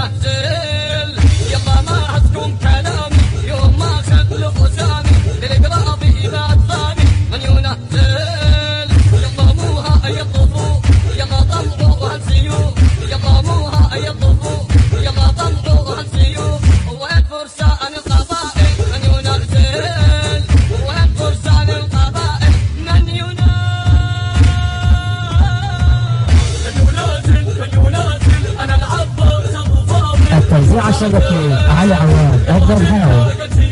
ينهزل يلا ما عزكم كلامي يوم ما خذ قسامي بالقرابي بعد ثاني من ينهزل يلا موها يطفو يلا طلعوا هالسيوف يلا موها يطفو يلا طلعوا هالسيوف وين فرسان القبائل من ينهزل وين فرسان القبائل من ينهزل التوزيع الشبكي علي عواد الدرهاوي.